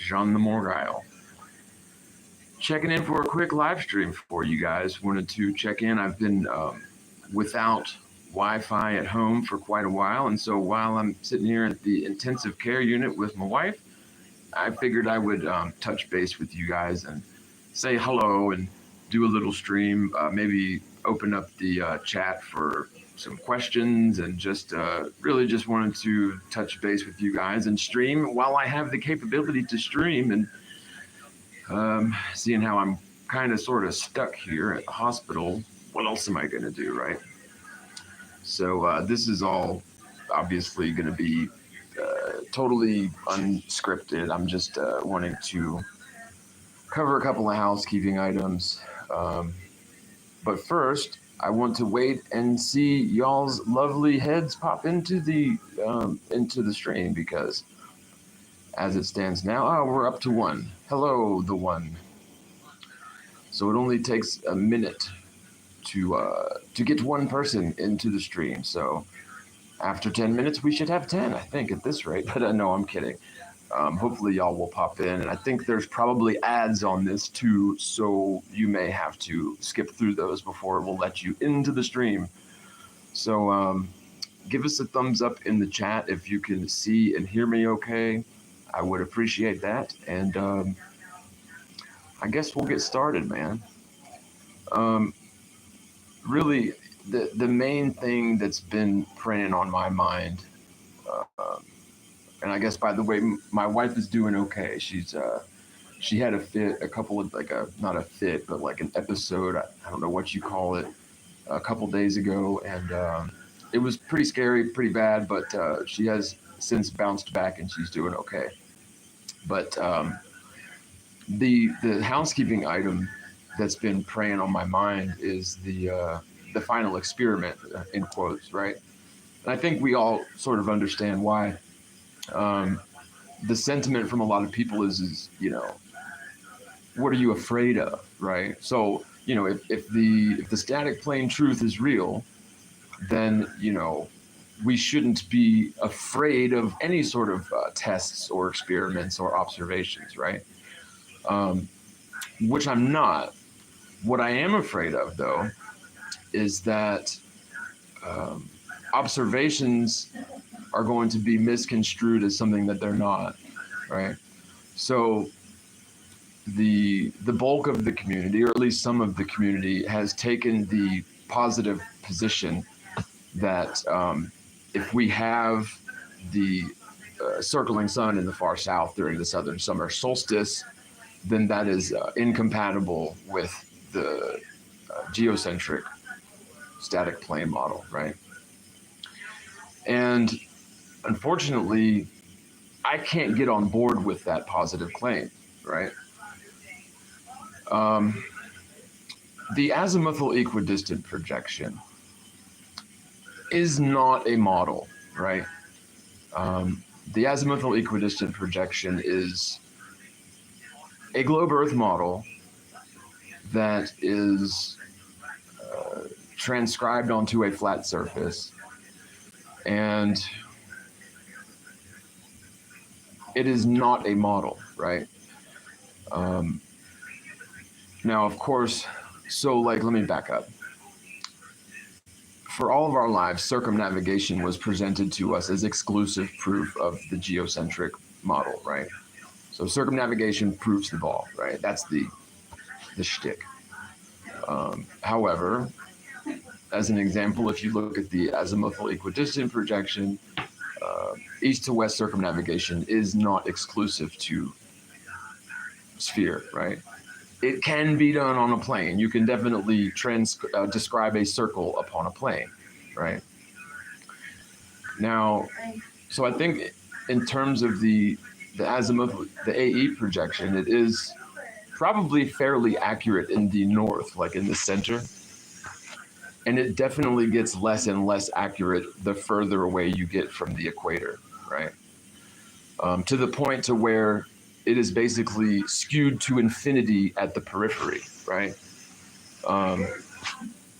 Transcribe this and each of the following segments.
Jean TheMorgile. Checking in for a quick live stream for you guys. Wanted to check in. I've been without Wi-Fi at home for quite a while, and so while I'm sitting here at the intensive care unit with my wife, I figured I would touch base with you guys and say hello and do a little stream, maybe open up the chat for some questions, and just really just wanted to touch base with you guys and stream while I have the capability to stream. And seeing how I'm kind of sort of stuck here at the hospital, what else am I going to do, right? So this is all obviously going to be totally unscripted. I'm just wanting to cover a couple of housekeeping items. But first, I want to wait and see y'all's lovely heads pop into the stream, because as it stands now, we're up to one. Hello, the one. So it only takes a minute to get one person into the stream. So after 10 minutes, we should have 10, I think, at this rate. But no, I'm kidding. Hopefully y'all will pop in, and I think there's probably ads on this too, so you may have to skip through those before it will let you into the stream. So give us a thumbs up in the chat if you can see and hear me okay. I would appreciate that, and I guess we'll get started, man. Really, the main thing that's been preying on my mind, and I guess, by the way, my wife is doing okay. She had a fit, a couple of, not a fit, but like an episode, I don't know what you call it, a couple days ago. And it was pretty scary, pretty bad, but she has since bounced back and she's doing okay. But the housekeeping item that's been preying on my mind is the final experiment, in quotes, right? And I think we all sort of understand why. The sentiment from a lot of people is, you know, what are you afraid of, right? So, you know, if the static plane truth is real, then, you know, we shouldn't be afraid of any sort of tests or experiments or observations, right? Which I'm not. What I am afraid of, though, is that observations are going to be misconstrued as something that they're not, right? So the bulk of the community, or at least some of the community, has taken the positive position that if we have the circling sun in the far south during the southern summer solstice, then that is incompatible with the geocentric static plane model, right? And unfortunately, I can't get on board with that positive claim, right? The azimuthal equidistant projection is not a model, right? The azimuthal equidistant projection is a globe Earth model that is transcribed onto a flat surface, and it is not a model, right? Now, of course, so let me back up. For all of our lives, circumnavigation was presented to us as exclusive proof of the geocentric model, right? So circumnavigation proves the ball, right? That's the shtick. However, as an example, if you look at the azimuthal equidistant projection, east to west circumnavigation is not exclusive to sphere, right? It can be done on a plane. You can definitely describe a circle upon a plane, right? Now, so I think in terms of the azimuth, the AE projection, it is probably fairly accurate in the north, like in the center. And it definitely gets less and less accurate the further away you get from the equator, right? To the point to where it is basically skewed to infinity at the periphery, right?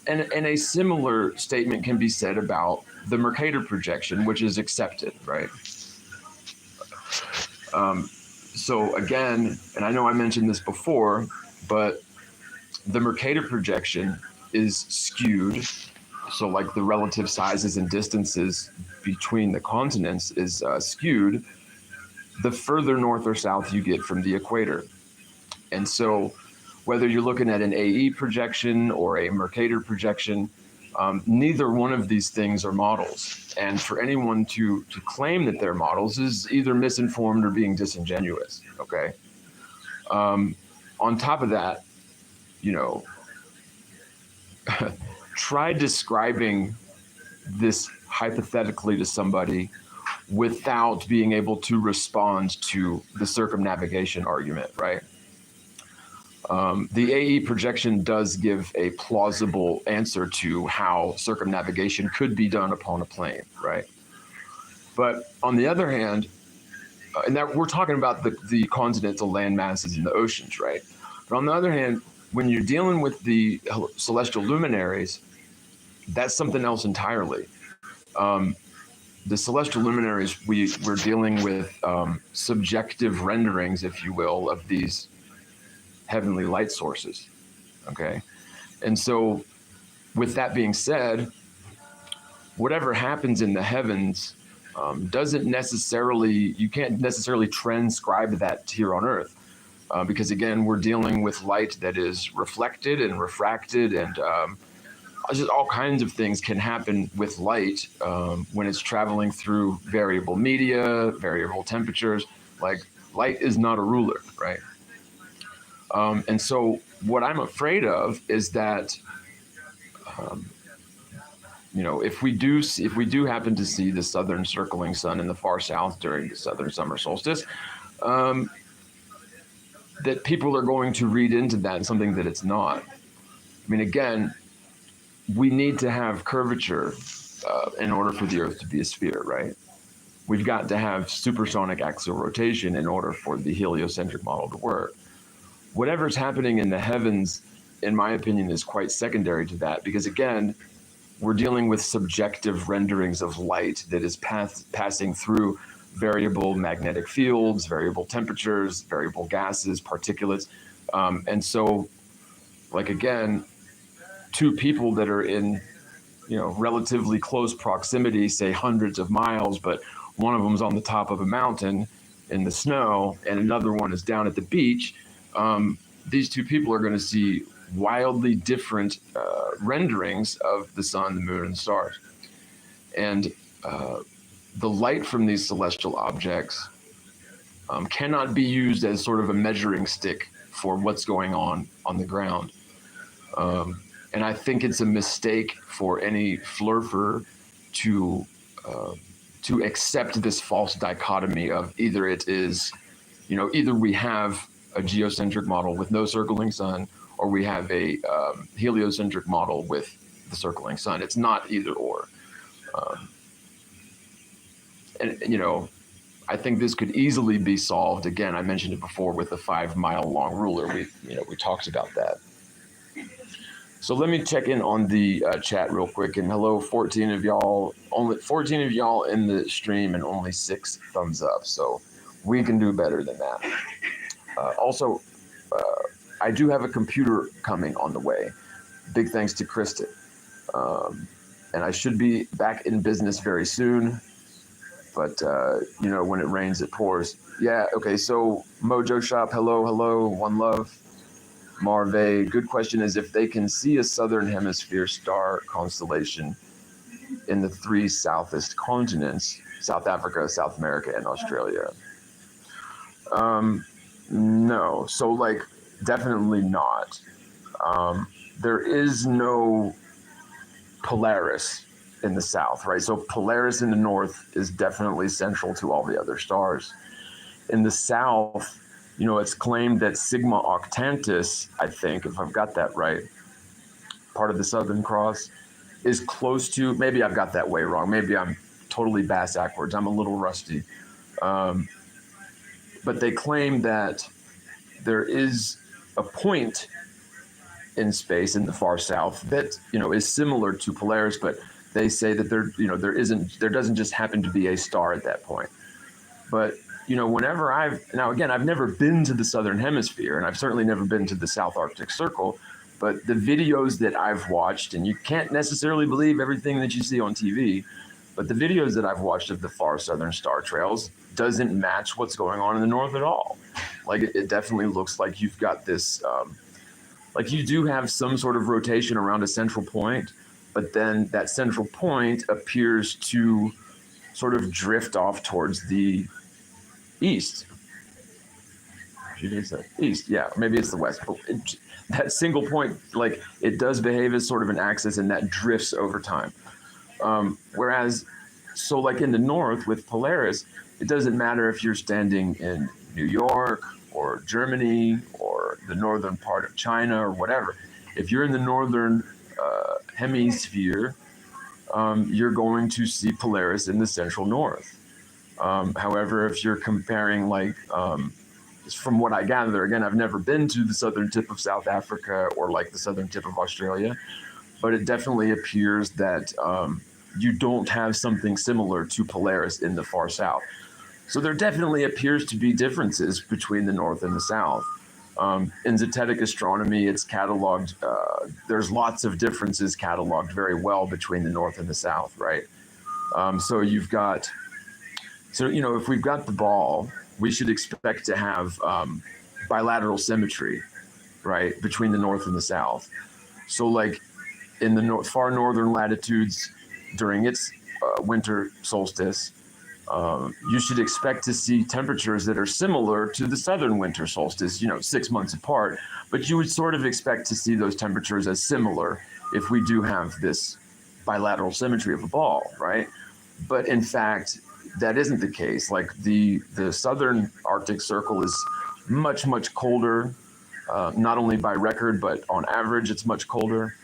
And a similar statement can be said about the Mercator projection, which is accepted, right? So again, and I know I mentioned this before, but the Mercator projection is skewed. So like the relative sizes and distances between the continents is skewed the further north or south you get from the equator. And so whether you're looking at an AE projection or a Mercator projection, neither one of these things are models. And for anyone to claim that they're models is either misinformed or being disingenuous, okay? On top of that, you know, try describing this hypothetically to somebody without being able to respond to the circumnavigation argument, right? The AE projection does give a plausible answer to how circumnavigation could be done upon a plane, right? But on the other hand, and that we're talking about the continental land masses and the oceans, right? But on the other hand, when you're dealing with the celestial luminaries, that's something else entirely. The celestial luminaries, we're dealing with subjective renderings, if you will, of these heavenly light sources, okay? And so with that being said, whatever happens in the heavens doesn't necessarily, you can't necessarily transcribe that here on Earth. Because again, we're dealing with light that is reflected and refracted, and just all kinds of things can happen with light when it's traveling through variable media, variable temperatures. Like light is not a ruler, right? And so what I'm afraid of is that, you know, if we do happen to see the southern circling sun in the far south during the southern summer solstice, that people are going to read into that something that it's not. I mean, again, we need to have curvature in order for the Earth to be a sphere, right? We've got to have supersonic axial rotation in order for the heliocentric model to work. Whatever's happening in the heavens, in my opinion, is quite secondary to that, because again, we're dealing with subjective renderings of light that is passing through variable magnetic fields, variable temperatures, variable gases, particulates. And so, like again, two people that are in, you know, relatively close proximity, say hundreds of miles, but one of them is on the top of a mountain in the snow and another one is down at the beach, these two people are going to see wildly different renderings of the sun, the moon, and the stars. And the light from these celestial objects cannot be used as sort of a measuring stick for what's going on the ground. And I think it's a mistake for any flurfer to accept this false dichotomy of either it is, you know, either we have a geocentric model with no circling sun, or we have a heliocentric model with the circling sun. It's not either or. And you know, I think this could easily be solved. Again, I mentioned it before with the 5 mile long ruler. We talked about that. So let me check in on the chat real quick. And hello, 14 of y'all. Only 14 of y'all in the stream and only 6 thumbs up. So we can do better than that. Also, I do have a computer coming on the way. Big thanks to Kristen. And I should be back in business very soon. But, you know, when it rains, it pours. Yeah, okay, so Mojo Shop, hello, one love. Marve, good question is if they can see a southern hemisphere star constellation in the 3 southest continents, South Africa, South America, and Australia. No, so like definitely not. There is no Polaris in the south, right? So Polaris in the north is definitely central to all the other stars. In the south, you know, it's claimed that Sigma Octantis, I think, if I've got that right, part of the Southern Cross, is close to, maybe I've got that way wrong. Maybe I'm totally backwards. I'm a little rusty. But they claim that there is a point in space in the far south that, you know, is similar to Polaris, but they say that there doesn't just happen to be a star at that point. But whenever I've never been to the Southern Hemisphere, and I've certainly never been to the South Arctic Circle, but the videos that I've watched, and you can't necessarily believe everything that you see on TV, but the videos that I've watched of the far southern star trails doesn't match what's going on in the north at all. Like it definitely looks like you've got this, like you do have some sort of rotation around a central point, but then that central point appears to sort of drift off towards the east. East, yeah, maybe it's the west. But that single point, like it does behave as sort of an axis, and that drifts over time. Whereas, so like in the north with Polaris, it doesn't matter if you're standing in New York or Germany or the northern part of China or whatever. If you're in the northern hemisphere, you're going to see Polaris in the central north. However, if you're comparing like, from what I gather, again, I've never been to the southern tip of South Africa or like the southern tip of Australia, but it definitely appears that you don't have something similar to Polaris in the far south. So there definitely appears to be differences between the north and the south. In zetetic astronomy, it's cataloged, there's lots of differences cataloged very well between the north and the south, right? So you've got, if we've got the ball, we should expect to have bilateral symmetry, right, between the north and the south. So like in the far northern latitudes during its winter solstice, you should expect to see temperatures that are similar to the southern winter solstice, 6 months apart, but you would sort of expect to see those temperatures as similar if we do have this bilateral symmetry of a ball, right? But in fact, that isn't the case. Like the southern Arctic Circle is much, much colder, not only by record, but on average, it's much colder.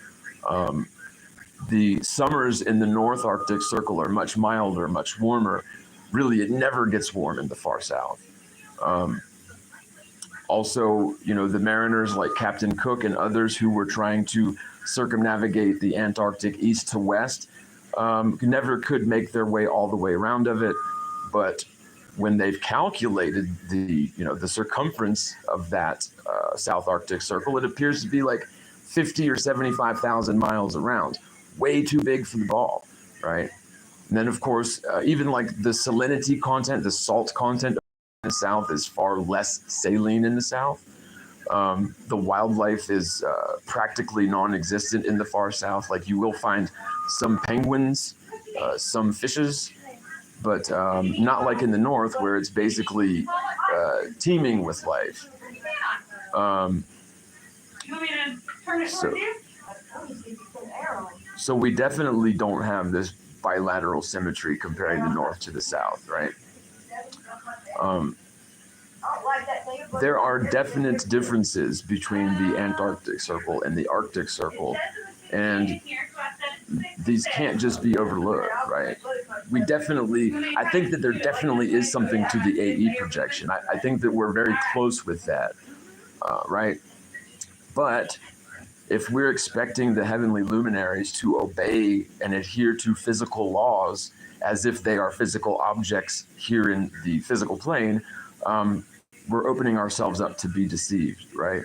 The summers in the North Arctic Circle are much milder, much warmer. Really, it never gets warm in the far south. Also, the mariners like Captain Cook and others who were trying to circumnavigate the Antarctic east to west never could make their way all the way around of it. But when they've calculated the circumference of that South Arctic Circle, it appears to be like 50 or 75,000 miles around. Way too big for the ball, right? And then, of course, even like the salinity content, the salt content in the south is far less saline in the south. The wildlife is practically non-existent in the far south. Like you will find some penguins, some fishes, but not like in the north where it's basically teeming with life. So we definitely don't have this bilateral symmetry comparing the north to the south, right? There are definite differences between the Antarctic Circle and the Arctic Circle, and these can't just be overlooked, right? I think that there definitely is something to the AE projection. I think that we're very close with that, right? But if we're expecting the heavenly luminaries to obey and adhere to physical laws as if they are physical objects here in the physical plane, we're opening ourselves up to be deceived, right?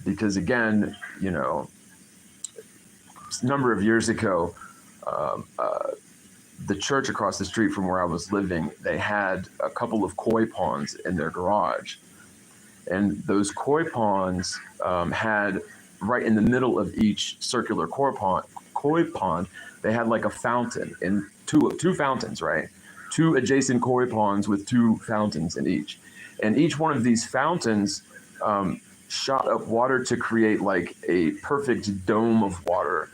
Because again, a number of years ago, the church across the street from where I was living, they had a couple of koi ponds in their garage. And those koi ponds had, right in the middle of each circular koi pond, they had like a fountain, and two fountains, right? Two adjacent koi ponds with two fountains in each. And each one of these fountains shot up water to create like a perfect dome of water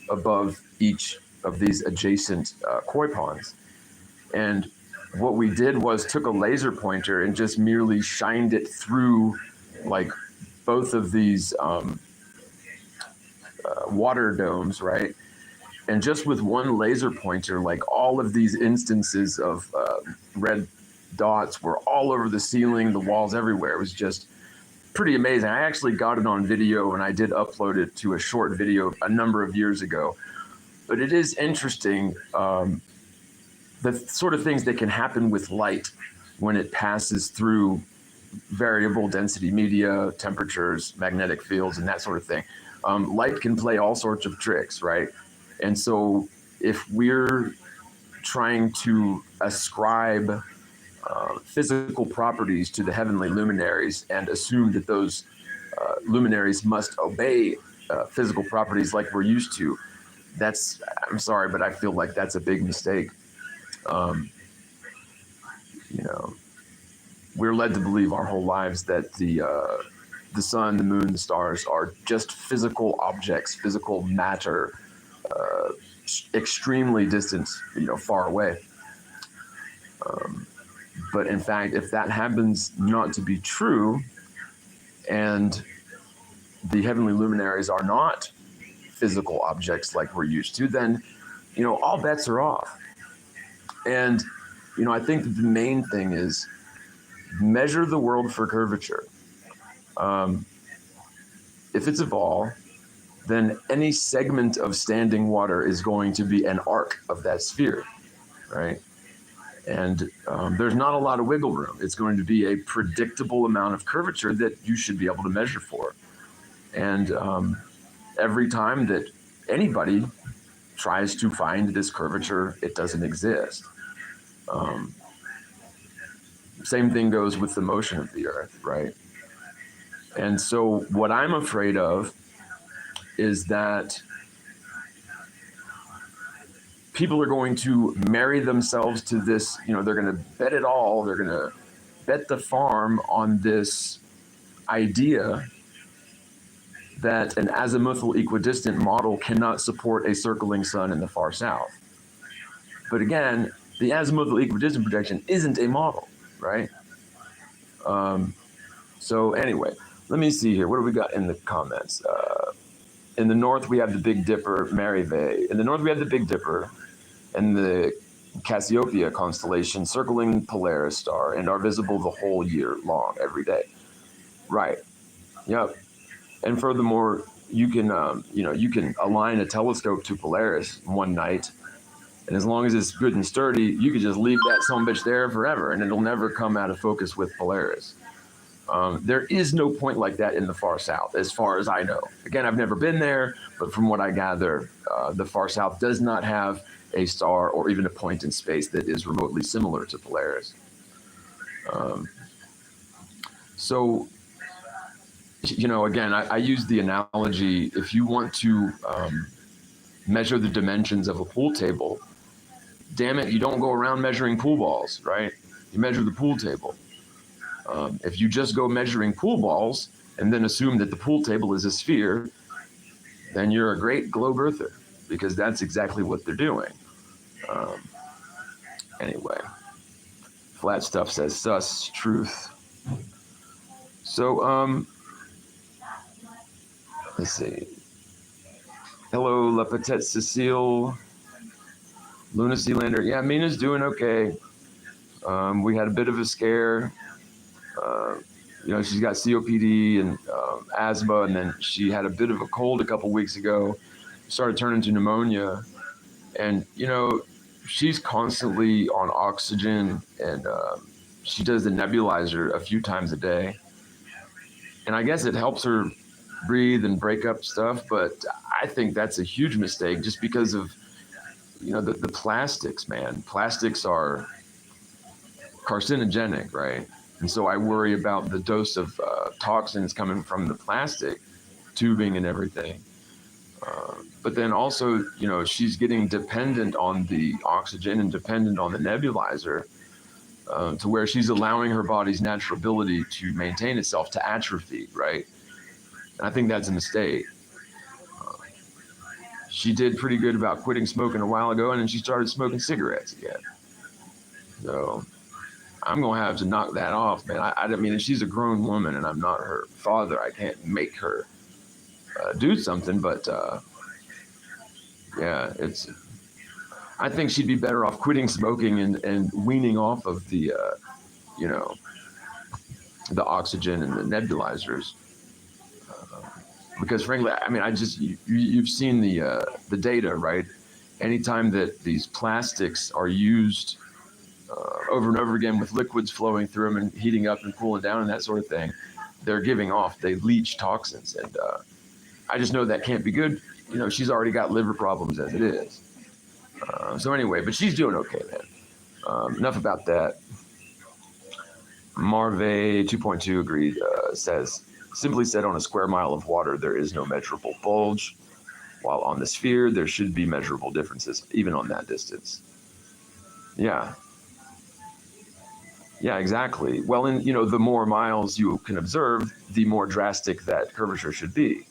above each of these adjacent koi ponds. And what we did was took a laser pointer and just merely shined it through like both of these water domes, right? And just with one laser pointer, like all of these instances of red dots were all over the ceiling, the walls everywhere. It was just pretty amazing. I actually got it on video and I did upload it to a short video a number of years ago. But it is interesting the sort of things that can happen with light when it passes through variable density media, temperatures, magnetic fields, and that sort of thing. Light can play all sorts of tricks, right? And so if we're trying to ascribe physical properties to the heavenly luminaries and assume that those luminaries must obey physical properties like we're used to, I'm sorry, but I feel like that's a big mistake. You know, we're led to believe our whole lives that the sun, the moon, the stars are just physical objects, physical matter, extremely distant, far away. But in fact, if that happens not to be true, and the heavenly luminaries are not physical objects like we're used to, then, all bets are off. And, I think that the main thing is measure the world for curvature. If it's a ball, then any segment of standing water is going to be an arc of that sphere, right? And there's not a lot of wiggle room. It's going to be a predictable amount of curvature that you should be able to measure for. And every time that anybody tries to find this curvature, it doesn't exist. Same thing goes with the motion of the Earth, right? And so what I'm afraid of is that people are going to marry themselves to this, they're going to bet it all. They're going to bet the farm on this idea that an azimuthal equidistant model cannot support a circling sun in the far south. But again, the azimuthal equidistant projection isn't a model, right? So anyway, let me see here. What do we got in the comments? In the north, we have the Big Dipper, Maryvay. In the north, we have the Big Dipper and the Cassiopeia constellation circling Polaris star and are visible the whole year long, every day. Right. Yep. And furthermore, you can align a telescope to Polaris one night, and as long as it's good and sturdy, you can just leave that sumbitch there forever, and it'll never come out of focus with Polaris. There is no point like that in the far south, as far as I know. Again, I've never been there, but from what I gather, the far south does not have a star or even a point in space that is remotely similar to Polaris. So, again, I use the analogy, if you want to measure the dimensions of a pool table, damn it, you don't go around measuring pool balls, right? You measure the pool table. If you just go measuring pool balls and then assume that the pool table is a sphere, then you're a great globe earther, because that's exactly what they're doing. Anyway, Flat Stuff says sus, truth. So, let's see. Hello, La Petite Cecile. Luna Sealander. Yeah, Mina's doing okay. We had a bit of a scare. She's got COPD and asthma, and then she had a bit of a cold a couple weeks ago, started turning to pneumonia. And, she's constantly on oxygen, and she does the nebulizer a few times a day. And I guess it helps her breathe and break up stuff, but I think that's a huge mistake just because of, the plastics, man. Plastics are carcinogenic, right? And so I worry about the dose of toxins coming from the plastic tubing and everything. But then also, she's getting dependent on the oxygen and dependent on the nebulizer to where she's allowing her body's natural ability to maintain itself to atrophy, right? And I think that's a mistake. She did pretty good about quitting smoking a while ago, and then she started smoking cigarettes again. So I'm going to have to knock that off, man. I mean, if she's a grown woman and I'm not her father, I can't make her do something, but yeah, I think she'd be better off quitting smoking and weaning off of the, the oxygen and the nebulizers. Because frankly, I mean, you've seen the data, right? Anytime that these plastics are used over and over again with liquids flowing through them and heating up and cooling down and that sort of thing, they're giving off, they leach toxins. And I just know that can't be good. You know, she's already got liver problems as it is. So anyway, but she's doing okay, man. Enough about that. Marve 2.2 agreed, says, simply said, on a square mile of water, there is no measurable bulge, while on the sphere, there should be measurable differences, even on that distance. Yeah. Yeah, exactly. Well, and, you know, the more miles you can observe, the more drastic that curvature should be.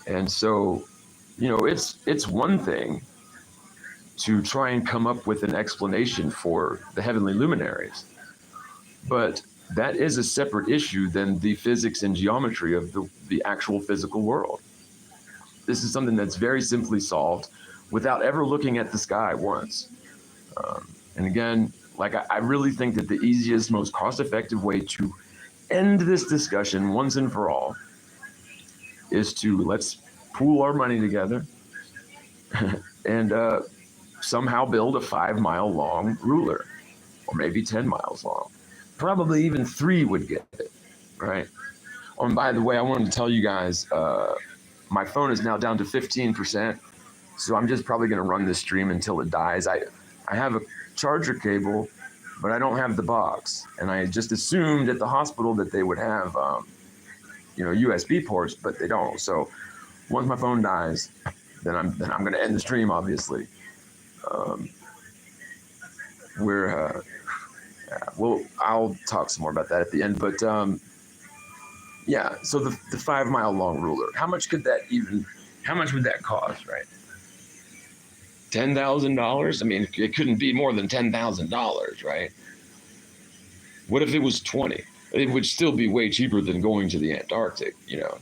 And so, you know, it's one thing to try and come up with an explanation for the heavenly luminaries, but that is a separate issue than the physics and geometry of the actual physical world. This is something that's very simply solved without ever looking at the sky once. And again, like I really think that the easiest, most cost-effective way to end this discussion once and for all is to let's pool our money together and somehow build a 5-mile long ruler, or maybe 10 miles long. Probably even 3 would get it, right? Oh, and by the way, I wanted to tell you guys, my phone is now down to 15%, so I'm just probably going to run this stream until it dies. I have a charger cable, but I don't have the box, and I just assumed at the hospital that they would have, you know, USB ports, but they don't. So once my phone dies, then I'm going to end the stream, obviously. Well, I'll talk some more about that at the end, but yeah, so the 5-mile long ruler, how much would that cost, right? $10,000? I mean, it couldn't be more than $10,000, right? What if it was 20? It would still be way cheaper than going to the Antarctic, you know.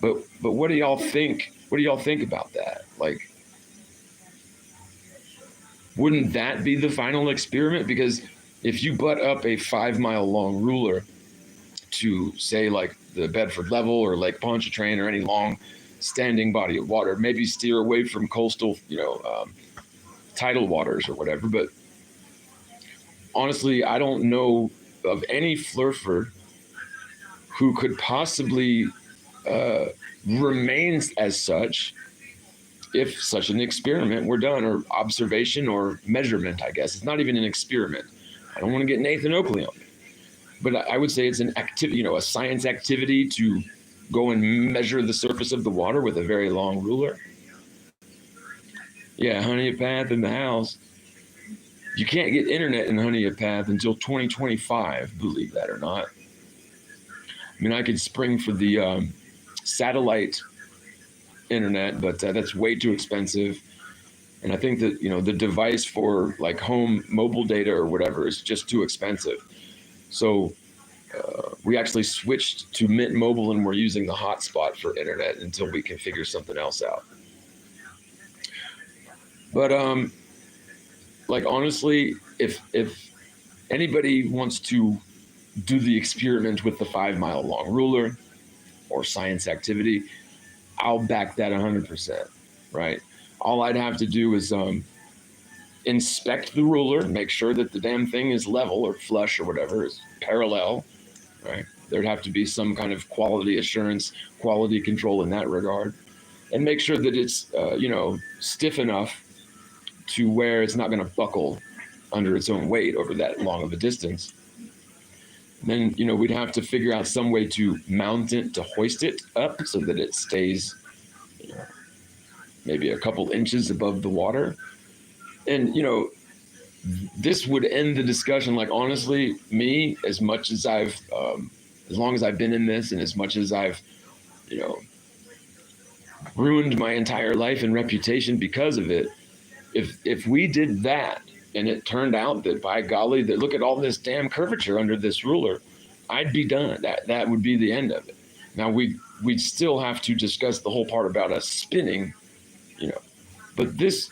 But what do y'all think? What do y'all think about that? Like, wouldn't that be the final experiment? Because if you butt up a 5-mile long ruler to, say, like the Bedford Level or Lake Pontchartrain or any long standing body of water, maybe steer away from coastal, you know, tidal waters or whatever. But honestly, I don't know of any flurfer who could possibly remain as such if such an experiment were done, or observation or measurement, I guess. It's not even an experiment. I don't want to get Nathan Oakley on me. But I would say it's an activity, you know, a science activity to go and measure the surface of the water with a very long ruler. Yeah, Honeypath in the house. You can't get internet in Honeypath until 2025, believe that or not. I mean, I could spring for the satellite internet, but that's way too expensive. And I think that, you know, the device for like home mobile data or whatever is just too expensive. So we actually switched to Mint Mobile, and we're using the hotspot for internet until we can figure something else out. But like, honestly, if anybody wants to do the experiment with the 5-mile long ruler or science activity, I'll back that 100%, right? All I'd have to do is inspect the ruler, make sure that the damn thing is level or flush or whatever, is parallel, right? There'd have to be some kind of quality assurance, quality control in that regard, and make sure that it's, you know, stiff enough to where it's not going to buckle under its own weight over that long of a distance. Then, you know, we'd have to figure out some way to mount it, to hoist it up so that it stays, you know, maybe a couple inches above the water. And, you know, this would end the discussion. Like, honestly, me, as much as I've, as long as I've been in this, and as much as I've, you know, ruined my entire life and reputation because of it, if we did that, and it turned out that, by golly, that look at all this damn curvature under this ruler, I'd be done. That would be the end of it. Now, we'd still have to discuss the whole part about us spinning, you know. But this,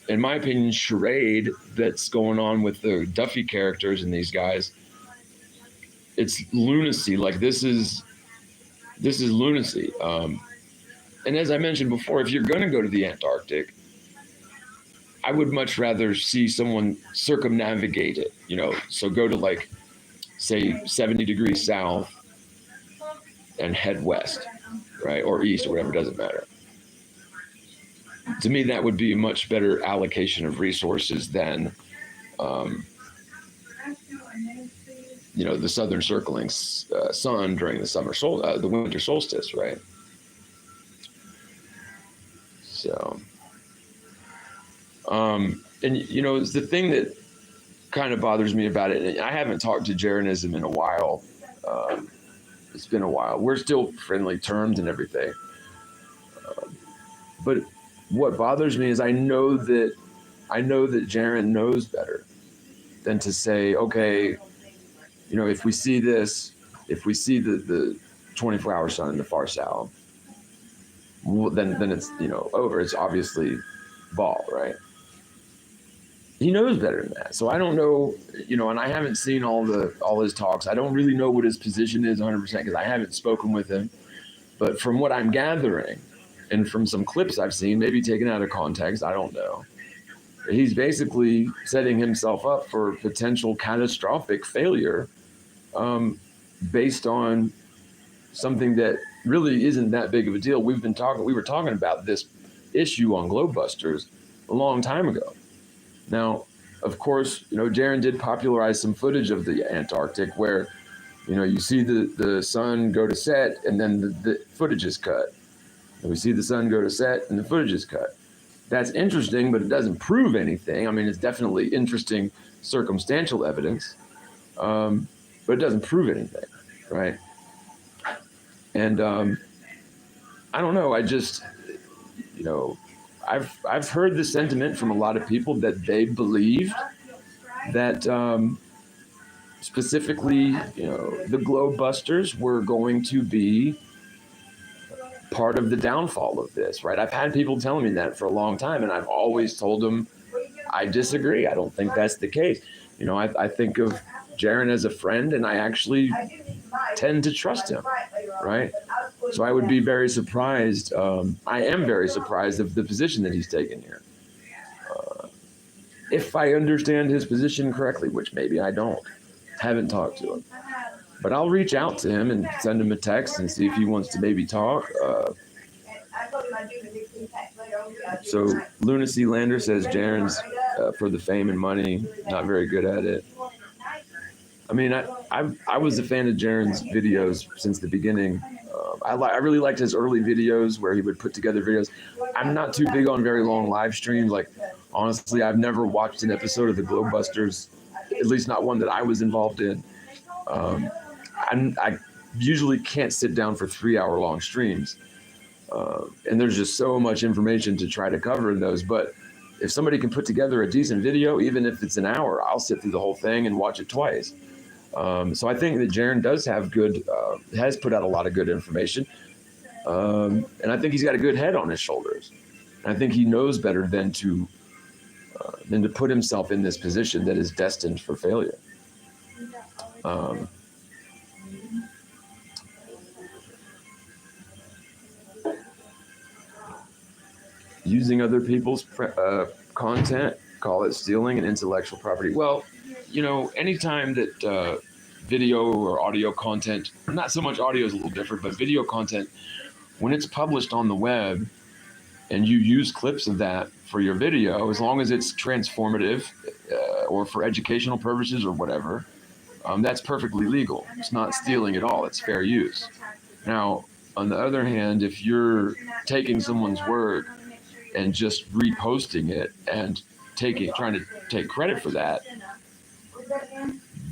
in my opinion, charade that's going on with the Duffy characters and these guys, it's lunacy. Like, this is lunacy. And as I mentioned before, if you're going to go to the Antarctic, I would much rather see someone circumnavigate it, so go to like, say, 70 degrees south and head west, right? Or east or whatever, doesn't matter. To me, that would be a much better allocation of resources than, the southern circling sun during the winter solstice, right? So, and it's the thing that kind of bothers me about it. And I haven't talked to Jeranism in a while. It's been a while. We're still friendly terms and everything. But what bothers me is I know that Jaren knows better than to say, okay, if we see this, if we see the 24-hour sun in the far south, well, then it's over. It's obviously ball, right? He knows better than that. So I don't know, and I haven't seen all his talks. I don't really know what his position is 100% because I haven't spoken with him. But from what I'm gathering, and from some clips I've seen, maybe taken out of context, I don't know, he's basically setting himself up for potential catastrophic failure, based on something that really isn't that big of a deal. We were talking about this issue on Globebusters a long time ago. Now, of course, Jaren did popularize some footage of the Antarctic where, you see the sun go to set and then the footage is cut. And we see the sun go to set and the footage is cut. That's interesting, but it doesn't prove anything. I mean, it's definitely interesting circumstantial evidence, but it doesn't prove anything, right? And I don't know. I just, I've heard the sentiment from a lot of people that they believed that specifically, the Globebusters were going to be part of the downfall of this, right? I've had people telling me that for a long time, and I've always told them I disagree. I don't think that's the case. I think of Jaren as a friend, and I actually tend to trust him, right? So I would be very surprised. I am very surprised of the position that he's taken here. If I understand his position correctly, which maybe I don't, haven't talked to him. But I'll reach out to him and send him a text and see if he wants to maybe talk. So Lunacy Lander says Jaren's for the fame and money, not very good at it. I mean, I was a fan of Jaren's videos since the beginning. I really liked his early videos where he would put together videos. I'm not too big on very long live streams. Like, honestly, I've never watched an episode of the Globebusters, at least not one that I was involved in. I usually can't sit down for 3-hour long streams. And there's just so much information to try to cover in those. But if somebody can put together a decent video, even if it's an hour, I'll sit through the whole thing and watch it twice. So I think that Jaren does have has put out a lot of good information. And I think he's got a good head on his shoulders. And I think he knows better than to put himself in this position that is destined for failure. Using other people's content, call it stealing and intellectual property. Well, anytime that video or audio content, not so much audio is a little different, but video content, when it's published on the web and you use clips of that for your video, as long as it's transformative or for educational purposes or whatever, that's perfectly legal. It's not stealing at all. It's fair use. Now, on the other hand, if you're taking someone's work and just reposting it and trying to take credit for that,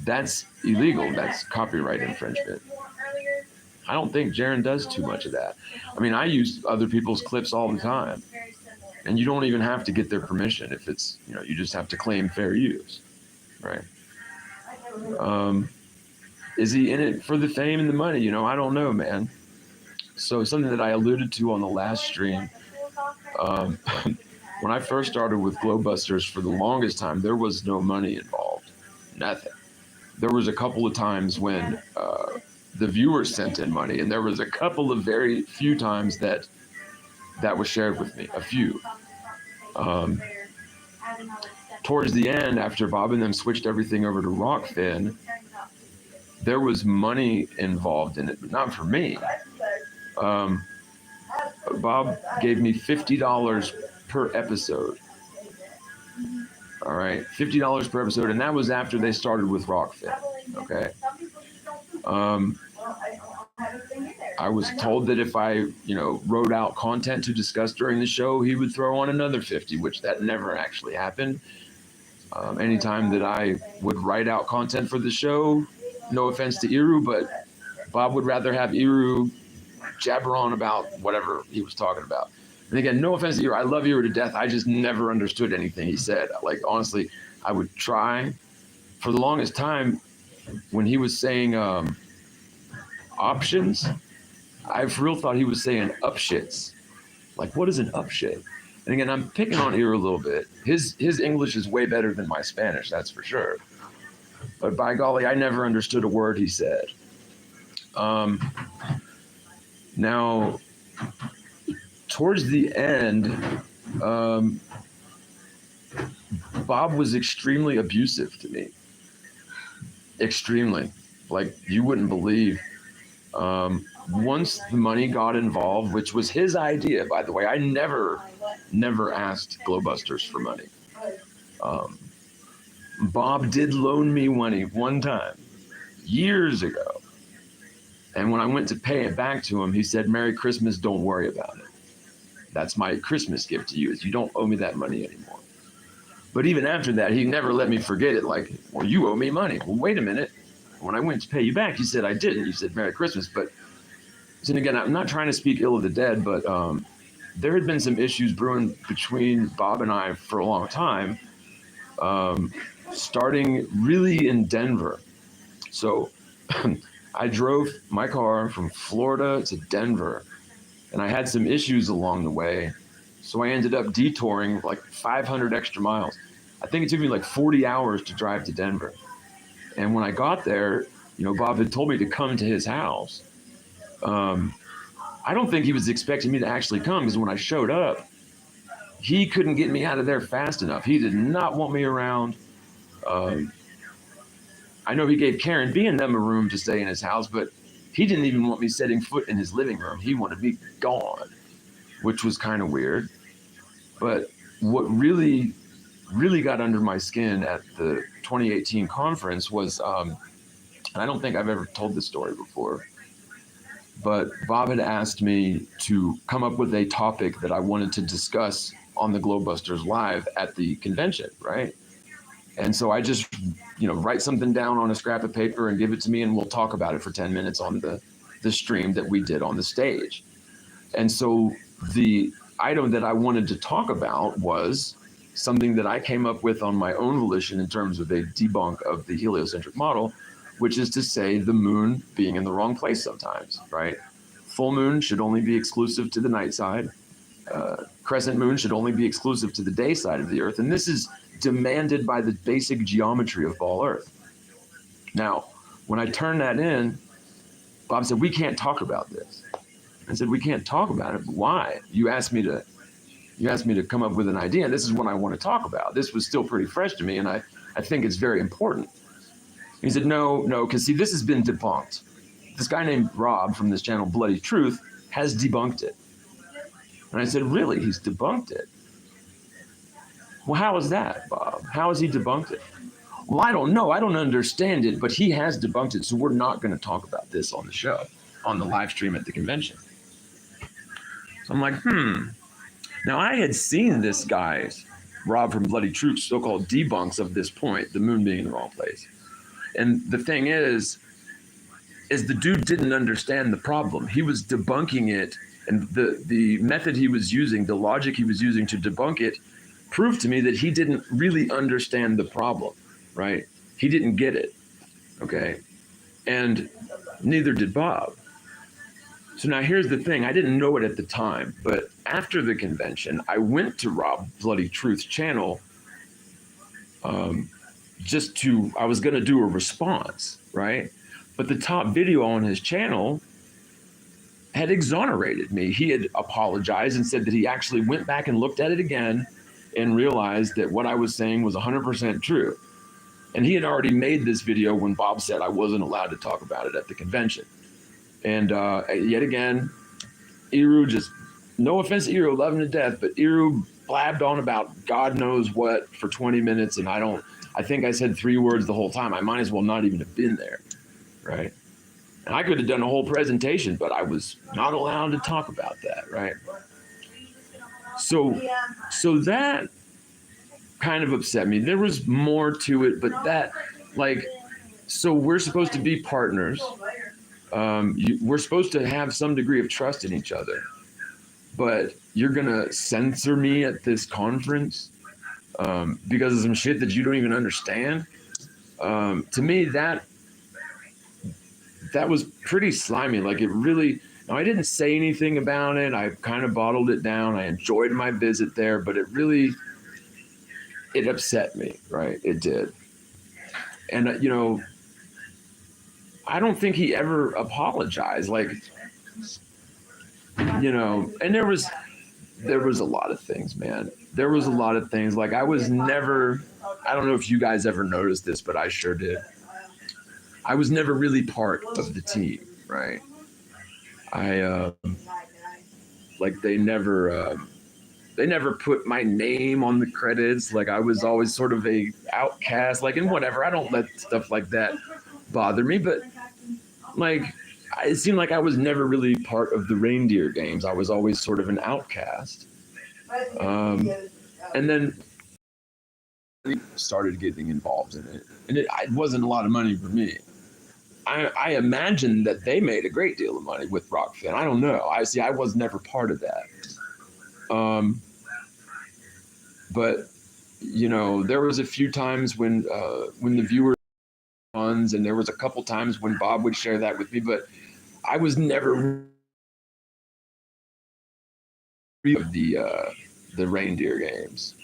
that's illegal. That's copyright infringement. I don't think Jaren does too much of that. I mean, I use other people's clips all the time, and you don't even have to get their permission if it's, you just have to claim fair use, right? Is he in it for the fame and the money? I don't know, man. So something that I alluded to on the last stream, when I first started with Globebusters, for the longest time, there was no money involved, nothing. There was a couple of times when the viewers sent in money, and there was a couple of very few times that was shared with me, a few. towards the end, after Bob and them switched everything over to Rockfin, there was money involved in it, but not for me. Bob gave me $50 per episode. All right, $50 per episode, and that was after they started with Rockfin. Okay. I was told that if I, wrote out content to discuss during the show, he would throw on another 50, which that never actually happened. Anytime that I would write out content for the show, no offense to Iru, but Bob would rather have Iru jabber on about whatever he was talking about. And again, no offense to Iru, I love Iru to death. I just never understood anything he said. Like, honestly, I would try. For the longest time, when he was saying options, I for real thought he was saying upshits. Like, what is an upshit? And again, I'm picking on Iru a little bit. His English is way better than my Spanish, that's for sure. But by golly, I never understood a word he said. Now, towards the end, Bob was extremely abusive to me. Extremely. Like, you wouldn't believe. Once the money got involved, which was his idea, by the way, I never asked Glowbusters for money. Bob did loan me money one time, years ago. And when I went to pay it back to him, he said, "Merry Christmas, don't worry about it. That's my Christmas gift to you, is you don't owe me that money anymore." But even after that, he never let me forget it. Like, "Well, you owe me money." Well, wait a minute. When I went to pay you back, you said I didn't. You said "Merry Christmas." But, and again, I'm not trying to speak ill of the dead, but there had been some issues brewing between Bob and I for a long time, starting really in Denver. So I drove my car from Florida to Denver, and I had some issues along the way. So I ended up detouring like 500 extra miles. I think it took me like 40 hours to drive to Denver. And when I got there, Bob had told me to come to his house. I don't think he was expecting me to actually come, because when I showed up, he couldn't get me out of there fast enough. He did not want me around. I know he gave Karen B and them a room to stay in his house, but he didn't even want me setting foot in his living room. He wanted me gone, which was kind of weird. But what really got under my skin at the 2018 conference was, and I don't think I've ever told this story before, but Bob had asked me to come up with a topic that I wanted to discuss on the Glowbusters Live at the convention, right? And so I just, write something down on a scrap of paper and give it to me, and we'll talk about it for 10 minutes on the stream that we did on the stage. And so the item that I wanted to talk about was something that I came up with on my own volition in terms of a debunk of the heliocentric model, which is to say the moon being in the wrong place sometimes, right? Full moon should only be exclusive to the night side. Crescent moon should only be exclusive to the day side of the Earth. And this is demanded by the basic geometry of ball Earth. Now, when I turned that in, Bob said, "We can't talk about this." I said, "We can't talk about it? Why? You asked me to come up with an idea, and this is what I want to talk about." This was still pretty fresh to me, and I think it's very important. He said, no, because see, this has been debunked. This guy named Rob from this channel, Bloody Truth, has debunked it. And I said, "Really? He's debunked it?" "Well, how is that, Bob? How has he debunked it?" "Well, I don't know. I don't understand it, but he has debunked it, so we're not going to talk about this on the show, on the live stream at the convention." So I'm like, Now, I had seen this guy's, Rob from Bloody Truth, so-called debunks of this point, the moon being in the wrong place. And the thing is the dude didn't understand the problem. He was debunking it, and the method he was using, the logic he was using to debunk it, proved to me that he didn't really understand the problem, right? He didn't get it, okay? And neither did Bob. So now here's the thing. I didn't know it at the time, but after the convention, I went to Rob Bloody Truth's channel I was going to do a response, right? But the top video on his channel had exonerated me. He had apologized and said that he actually went back and looked at it again, and realized that what I was saying was 100% true. And he had already made this video when Bob said I wasn't allowed to talk about it at the convention. And yet again, Eru just, no offense to Eru, love him to death, but Eru blabbed on about God knows what for 20 minutes. And I think I said 3 words the whole time. I might as well not even have been there, right? And I could have done a whole presentation, but I was not allowed to talk about that, right? So that kind of upset me. There was more to it, but that, like, so we're supposed to be partners. We're supposed to have some degree of trust in each other, but you're gonna censor me at this conference because of some shit that you don't even understand. To me, that was pretty slimy. Like, it really, now I didn't say anything about it. I kind of bottled it down. I enjoyed my visit there, but it upset me, right? It did. And, you know, I don't think he ever apologized. Like, you know, and there was a lot of things, man. There was a lot of things. Like, I was never, I don't know if you guys ever noticed this, but I sure did. I was never really part of the team, right? Like, they never put my name on the credits. Like, I was always sort of a outcast, like, and whatever. I don't let stuff like that bother me, but like, it seemed like I was never really part of the reindeer games. I was always sort of an outcast. And then started getting involved in it, and it wasn't a lot of money for me. I imagine that they made a great deal of money with Rockfin. I don't know. I was never part of that. But you know, there was a few times when the viewers funds, and there was a couple times when Bob would share that with me, but I was never of the reindeer games.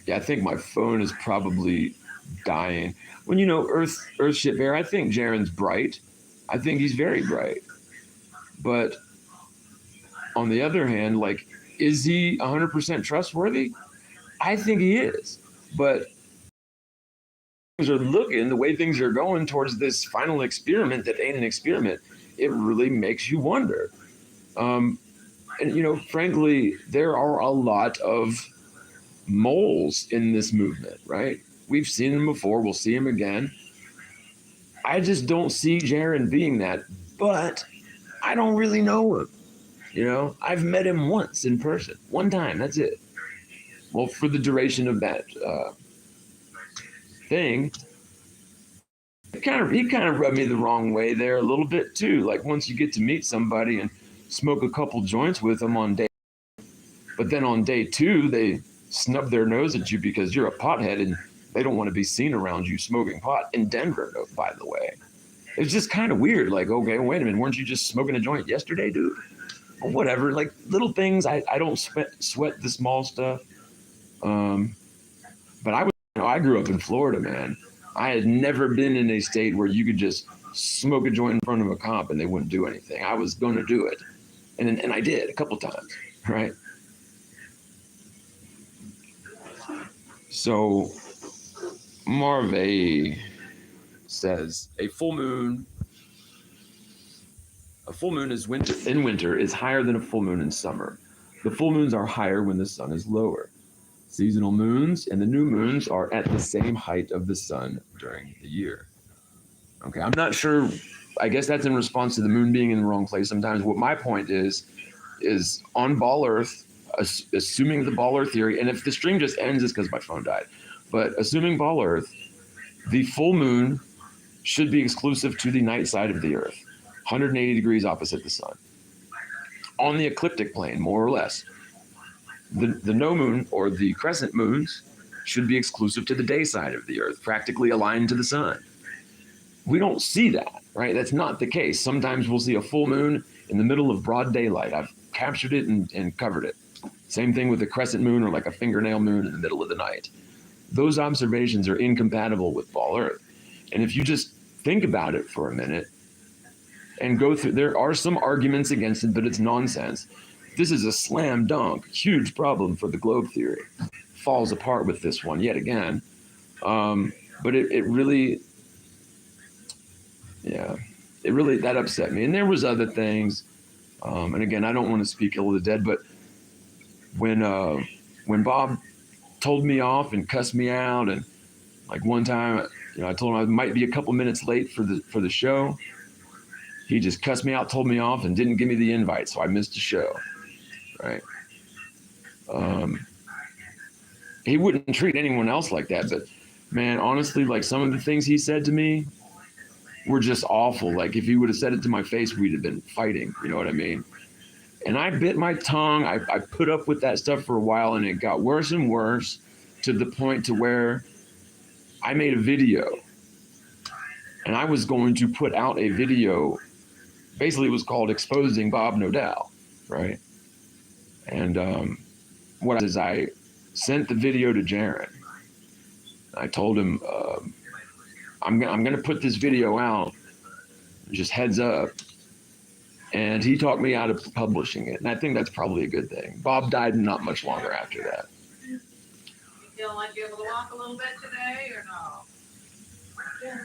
Yeah, I think my phone is probably dying. When, you know, Earthship Air, I think Jaren's bright. I think he's very bright. But on the other hand, like, is he 100% trustworthy? I think he is. But things are looking, the way things are going towards this final experiment that ain't an experiment, it really makes you wonder. And, you know, frankly, there are a lot of moles in this movement, right? We've seen them before. We'll see them again. I just don't see Jaren being that, but I don't really know him. You know, I've met him once in person, one time. That's it. Well, for the duration of that thing, he kind of rubbed me the wrong way there a little bit too. Like, once you get to meet somebody and smoke a couple joints with them on day, but then on day 2 they snub their nose at you because you're a pothead and they don't want to be seen around you smoking pot in Denver, by the way. It's just kind of weird. Like, okay, wait a minute, weren't you just smoking a joint yesterday, dude? Or whatever, like, little things. I don't sweat the small stuff. But I grew up in Florida, man. I had never been in a state where you could just smoke a joint in front of a cop and they wouldn't do anything. I was going to do it. And I did a couple times, right? So Marve says a full moon in winter is higher than a full moon in summer. The full moons are higher when the sun is lower. Seasonal moons and the new moons are at the same height of the sun during the year. Okay, I'm not sure. I guess that's in response to the moon being in the wrong place sometimes. What my point is on Ball Earth, assuming the Ball Earth theory, and if the stream just ends, it's because my phone died. But assuming Ball Earth, the full moon should be exclusive to the night side of the Earth, 180 degrees opposite the sun. On the ecliptic plane, more or less, the no moon or the crescent moons should be exclusive to the day side of the Earth, practically aligned to the sun. We don't see that, right? That's not the case. Sometimes we'll see a full moon in the middle of broad daylight. I've captured it and covered it. Same thing with a crescent moon or like a fingernail moon in the middle of the night. Those observations are incompatible with Ball Earth. And if you just think about it for a minute and go through, there are some arguments against it, but it's nonsense. This is a slam dunk, huge problem for the globe theory. Falls apart with this one yet again. But it really, yeah, it really, that upset me. And there was other things. And again, I don't want to speak ill of the dead, but when Bob told me off and cussed me out, and like one time, I told him I might be a couple minutes late for the show. He just cussed me out, told me off, and didn't give me the invite, so I missed the show. Right? He wouldn't treat anyone else like that, but man, honestly, like some of the things he said to me were just awful. Like if he would have said it to my face, we'd have been fighting. You know what I mean? And I bit my tongue. I put up with that stuff for a while, and it got worse and worse to the point to where I made a video, and I was going to put out a video. Basically, it was called Exposing Bob Nodal, right? And what is I sent the video to Jaron. I told him, I'm going to put this video out, just heads up. And he talked me out of publishing it. And I think that's probably a good thing. Bob died not much longer after that. You feel like you're able to walk a little bit today or no? Yeah.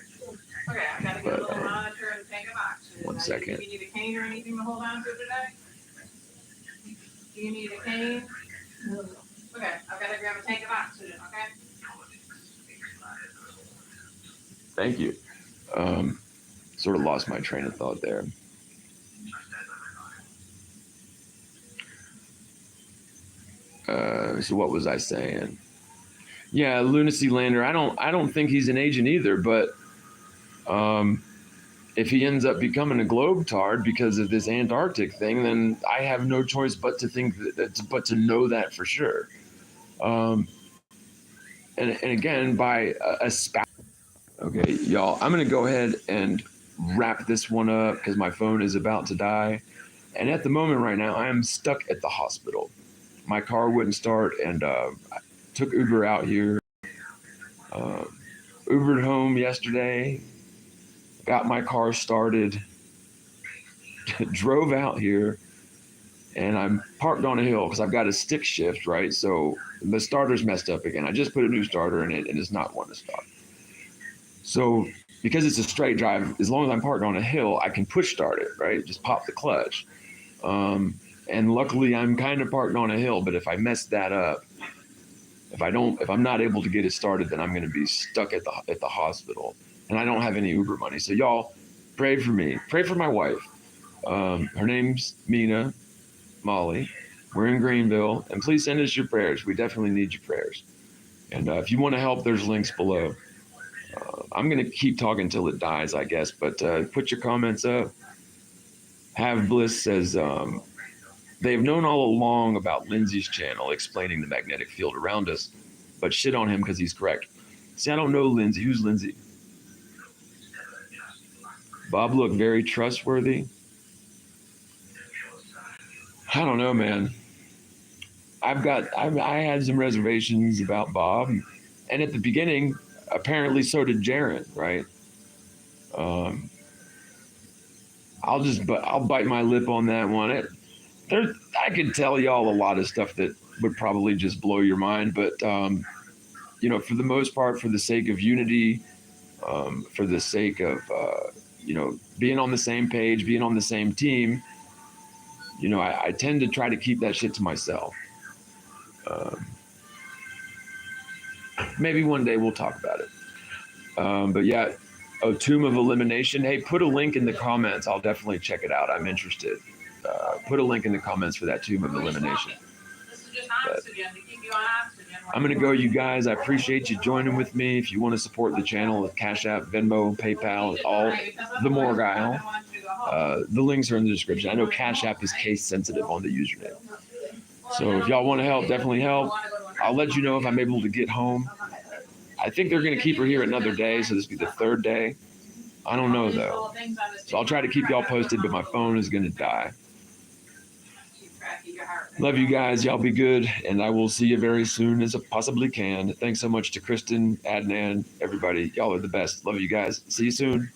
Okay, I've got to get a little monitor and take a box. One second. Do you need a cane or anything to hold on to today? Do you need a cane? No. Okay, I've got to grab a tank of oxygen, okay? Thank you. Sort of lost my train of thought there. So what was I saying? Yeah, Lunacy Lander. I don't think he's an agent either, but if he ends up becoming a globetard because of this Antarctic thing, then I have no choice but to think but to know that for sure. And again, by a spouse. Okay, y'all, I'm gonna go ahead and wrap this one up because my phone is about to die. And at the moment right now, I am stuck at the hospital. My car wouldn't start, and I took Uber out here. Ubered home yesterday, got my car started, drove out here, and I'm parked on a hill because I've got a stick shift, right? So the starter's messed up again. I just put a new starter in it, and it's not wanting to start. So because it's a straight drive, as long as I'm parked on a hill, I can push start it, right? Just pop the clutch. And luckily I'm kind of parked on a hill, but if I mess that up, if I'm not able to get it started, then I'm going to be stuck at the hospital, and I don't have any Uber money. So y'all pray for me, pray for my wife. Her name's Mina, Molly. We're in Greenville, and please send us your prayers. We definitely need your prayers. And if you want to help, there's links below. I'm going to keep talking until it dies, I guess, but put your comments up. Have Bliss says, they've known all along about Lindsay's channel explaining the magnetic field around us, but shit on him because he's correct. See, I don't know Lindsay. Who's Lindsay? Bob looked very trustworthy. I don't know, man. I had some reservations about Bob, and at the beginning, apparently so did Jaron, right? I'll bite my lip on that one. I could tell y'all a lot of stuff that would probably just blow your mind, but for the most part, for the sake of unity, for the sake of being on the same page, being on the same team, I tend to try to keep that shit to myself. Maybe one day we'll talk about it. But yeah, Tomb of Elimination. Hey, put a link in the comments. I'll definitely check it out. I'm interested. Put a link in the comments for that Tomb of Elimination. This is just oxygen to keep you on oxygen. I'm going to go, you guys. I appreciate you joining with me. If you want to support the channel with Cash App, Venmo, PayPal, all TheMorgile. The links are in the description. I know Cash App is case sensitive on the username. So if y'all want to help, definitely help. I'll let you know if I'm able to get home. I think they're going to keep her here another day, so this will be the third day. I don't know, though. So I'll try to keep y'all posted, but my phone is going to die. Love you guys. Y'all be good, and I will see you very soon as I possibly can. Thanks so much to Kristen, Adnan, everybody. Y'all are the best. Love you guys. See you soon.